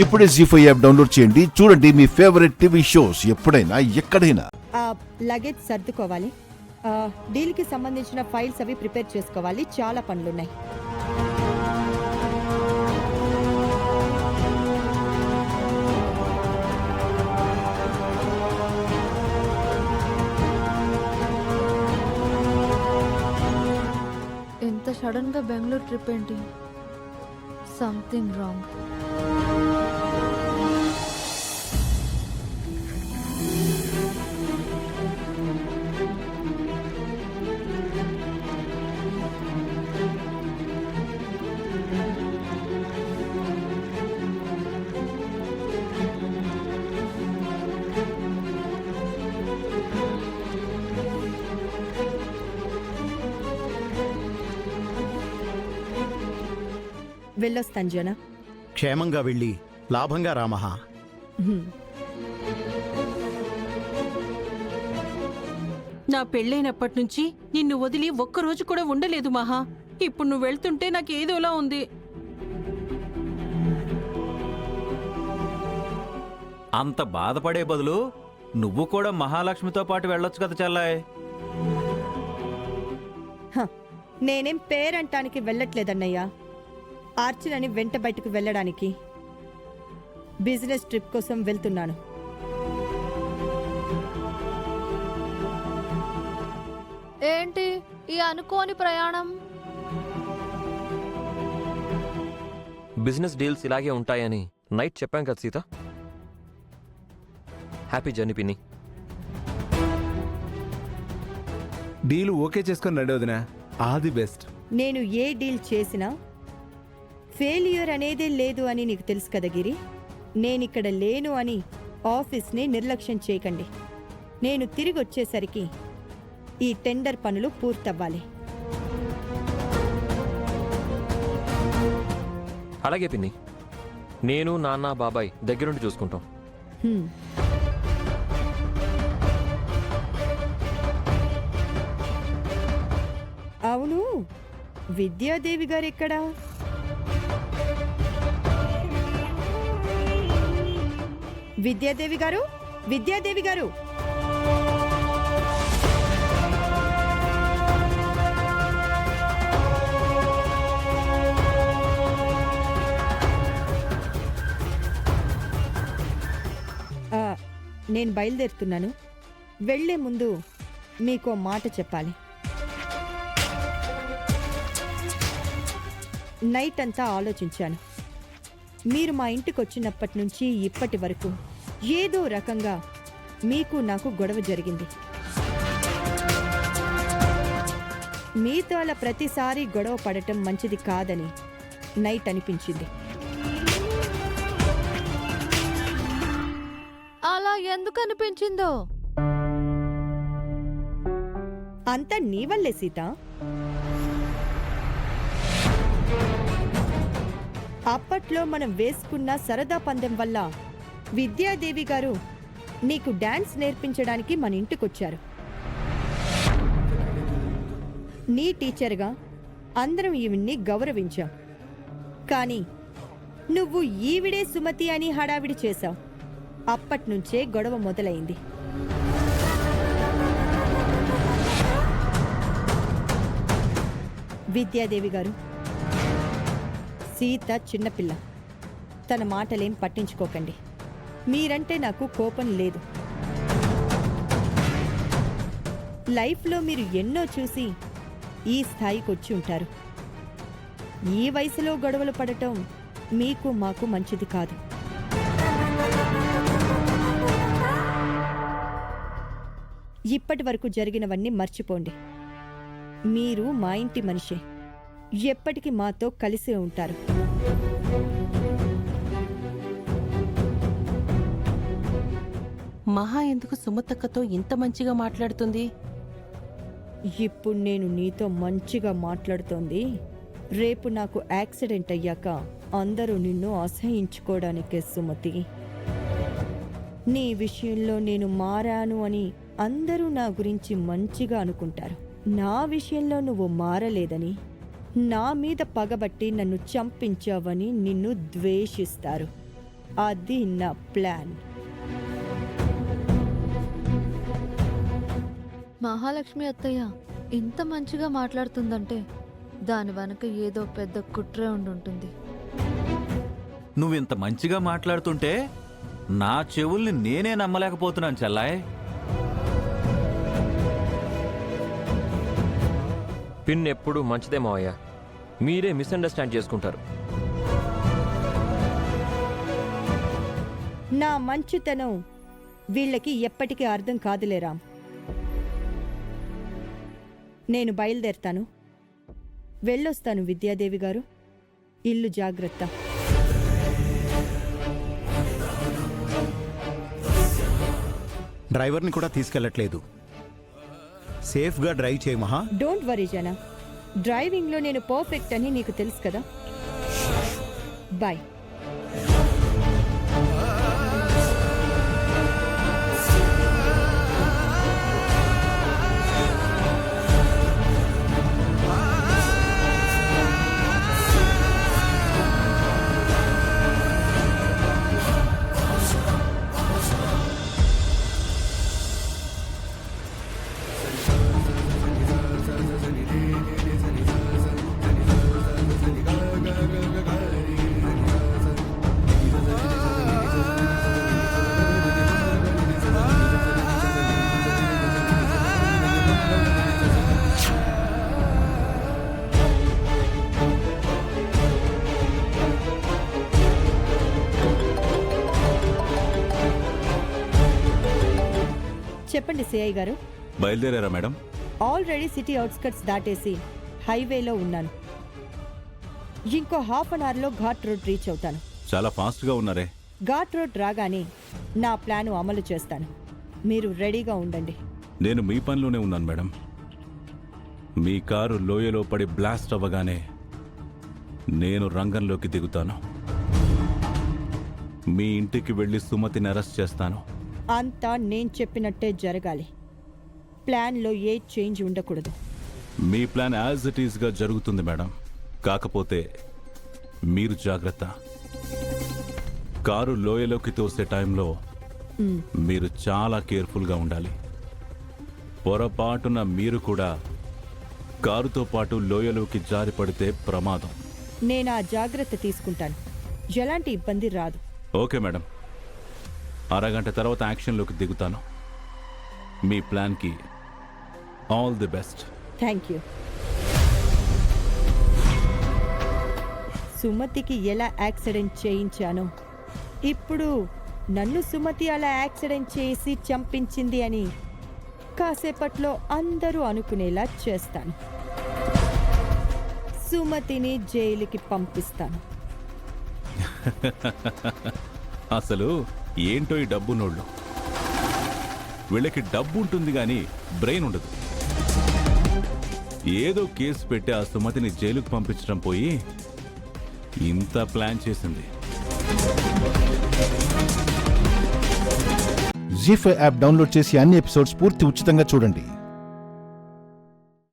ఇప్పుడే జీ5 app download చేయండి. చూడండి మీ ఫేవరెట్ టీవీ షోస్ ఎప్పుడైనా ఎక్కడైనా. లగేజ్ సర్దుకోవాలి, డీల్కి సంబంధించిన ఫైల్స్ అవి ప్రిపేర్ చేసుకోవాలి, చాలా పనులున్నాయి. ఎంత సడన్ గా బెంగళూరు ట్రిప్ ఏంటి? Something wrong. వెళ్ళొస్తాను జన. క్షేమంగా వెళ్ళి లాభంగా రామహ. నా పెళ్ళైనప్పటి నుంచి నిన్ను వదిలి ఒక్కరోజు కూడా ఉండలేదు మహా. ఇప్పుడు నువ్వు వెళ్తుంటే నాకు ఏదోలా ఉంది. అంత బాధపడే బదులు నువ్వు కూడా మహాలక్ష్మితో పాటు వెళ్ళొచ్చు కదా చెల్లాయ్. నేనేం పేరంటానికి వెళ్ళట్లేదన్నయ్యా, ఆర్చనని వెంట బయటకు వెళ్ళడానికి బిజినెస్ ట్రిప్ కోసం వెళ్తున్నాను. ఏంటి ఈ అనుకోని ప్రయాణం? బిజినెస్ డీల్స్ ఇలాగే ఉంటాయని నైట్ చెప్పాం కదా సీత. హ్యాపీ జర్నీ పిన్ని. డీల్ ఓకే చేసుకొని రెడీ వదినా, ఆల్ ది బెస్ట్. నేను ఏ డీల్ చేసినా ఫెయిల్యూర్ అనేదే లేదు అని నీకు తెలుసు కదా గిరి. నేనిక్కడ లేను అని ఆఫీస్ని నిర్లక్ష్యం చేయకండి. నేను తిరిగి వచ్చేసరికి ఈ టెండర్ పనులు పూర్తవ్వాలి. అలాగే పిన్ని, నేను నాన్న బాబాయ్ దగ్గరుండి చూసుకుంటాం. అవును, విద్యాదేవి గారు ఎక్కడా? విద్యాదేవి గారు, విద్యాదేవి గారు! నేను బయలుదేరుతున్నాను. వెళ్లే ముందు మీకో మాట చెప్పాలి. నైట్ అంతా ఆలోచించాను. మీరు మా ఇంటికి వచ్చినప్పటి నుంచి ఇప్పటి వరకు ఏదో రకంగా మీకు నాకు గొడవ జరిగింది. మీతో అలా ప్రతిసారి గొడవ పడటం మంచిది కాదని నైట్ అనిపించింది. అలా ఎందుకు అనిపించిందో? అంతా నీ వల్లే సీత. అప్పట్లో మనం వేసుకున్న సరదా పందెం వల్ల విద్యాదేవి గారు నీకు డాన్స్ నేర్పించడానికి మన ఇంటికొచ్చారు. నీ టీచర్గా అందరం ఈవిడ్ని గౌరవించాం. కానీ నువ్వు ఈవిడే సుమతి అని హడావిడి చేశావు. అప్పట్నుంచే గొడవ మొదలైంది. విద్యాదేవి గారు, సీత చిన్నపిల్ల, తన మాటలేం పట్టించుకోకండి. మీరంటే నాకు కోపం లేదు. లైఫ్లో మీరు ఎన్నో చూసి ఈ స్థాయికి వచ్చి ఉంటారు. ఈ వయసులో గొడవలు పడటం మీకు మాకు మంచిది కాదు. ఇప్పటి వరకు జరిగినవన్నీ మర్చిపోండి. మీరు మా ఇంటి మనిషే, ఎప్పటికీ మాతో కలిసే ఉంటారు. మహా ఎందుకు సుమతక్కతో ఇంత మంచిగా మాట్లాడుతుంది? ఇప్పుడు నేను నీతో మంచిగా మాట్లాడుతోంది, రేపు నాకు యాక్సిడెంట్ అయ్యాక అందరూ నిన్ను అసహించుకోవడానికే సుమతి. నీ విషయంలో నేను మారాను అని అందరూ నా గురించి మంచిగా అనుకుంటారు. నా విషయంలో నువ్వు మారలేదని, నా మీద పగబట్టి నన్ను చంపించావని నిన్ను ద్వేషిస్తారు. అది నా ప్లాన్. మహాలక్ష్మి అత్తయ్య ఇంత మంచిగా మాట్లాడుతుందంటే దాని వెనక ఏదో పెద్ద కుట్రే ఉండుంటుంది. నువ్వింత మంచిగా మాట్లాడుతుంటే నా చెవుల్ని నేనే నమ్మలేకపోతున్నాను చెల్లాయ్. పిన్ ఎప్పుడు మంచిదే మావయ్య, మీరే మిస్అండర్స్టాండ్ చేసుకుంటారు. నా మంచితనం వీళ్ళకి ఎప్పటికీ అర్థం కాదులే రామ్. నేను బయలుదేరతాను. వెళ్ళొస్తాను విద్యాదేవి గారు. ఇల్లు జాగ్రత్త. డ్రైవర్ని కూడా తీసుకెళ్ళట్లేదు. సేఫ్గా డ్రైవ్ చేయి మహా. డోంట్ వరీ జనా, డ్రైవింగ్లో నేను పర్ఫెక్ట్ అని నీకు తెలుసు కదా. బాయ్. చెప్పండి సిఐ గారు. బయలుదేరారా మేడం? ఆల్రెడీ సిటీ అవుట్స్కట్స్ దాటేసి హైవేలో ఉన్నాను. ఇంకో హాఫ్ అన్ అవర్లో ఘాట్ రోడ్ రీచ్ అవుతాను. చాలా ఫాస్ట్గా ఉన్నారే. ఘాట్ రోడ్ రాగానే నా ప్లాను అమలు చేస్తాను. మీరు రెడీగా ఉండండి. నేను మీ పనిలోనే ఉన్నాను మేడం. మీ కారు లోయలో పడి బ్లాస్ట్ అవ్వగానే నేను రంగంలోకి దిగుతాను. మీ ఇంటికి వెళ్ళి సుమతిని అరెస్ట్ చేస్తాను. అంతా నేను చెప్పినట్టే జరగాలి. ప్లాన్లో ఏ చేంజ్ ఉండకూడదు. మీ ప్లాన్ యాజ్ ఇట్ ఈస్గా జరుగుతుంది మేడం. కాకపోతే మీరు జాగ్రత్త. కారు లోయలోకి తోసే టైంలో మీరు చాలా కేర్ఫుల్గా ఉండాలి. పొరపాటున మీరు కూడా కారుతో పాటు లోయలోకి జారి పడితే ప్రమాదం. నేను ఆ జాగ్రత్త తీసుకుంటాను. ఎలాంటి ఇబ్బంది రాదు. ఓకే మేడం, అరగంట తర్వాత యాక్షన్లోకి దిగుతాను. మీ ప్లాన్కి all the best. Thank you. సుమతికి ఎలా యాక్సిడెంట్ చేయించానో ఇప్పుడు నన్ను సుమతి అలా యాక్సిడెంట్ చేసి చంపించింది అని కాసేపట్లో అందరూ అనుకునేలా చేస్తాను. సుమతిని జైలుకి పంపిస్తాను. అసలు ఏంటో ఈ డబ్బు నోళ్ళు. వీళ్ళకి డబ్బు ఉంటుంది కానీ బ్రెయిన్ ఉండదు. ఏదో కేసు పెట్టి ఆ సుమతిని జైలుకు పంపించడం పోయి ఇంత ప్లాన్ చేసింది. జీ5 యాప్ డౌన్లోడ్ చేసి అన్ని ఎపిసోడ్స్ పూర్తి ఉచితంగా చూడండి.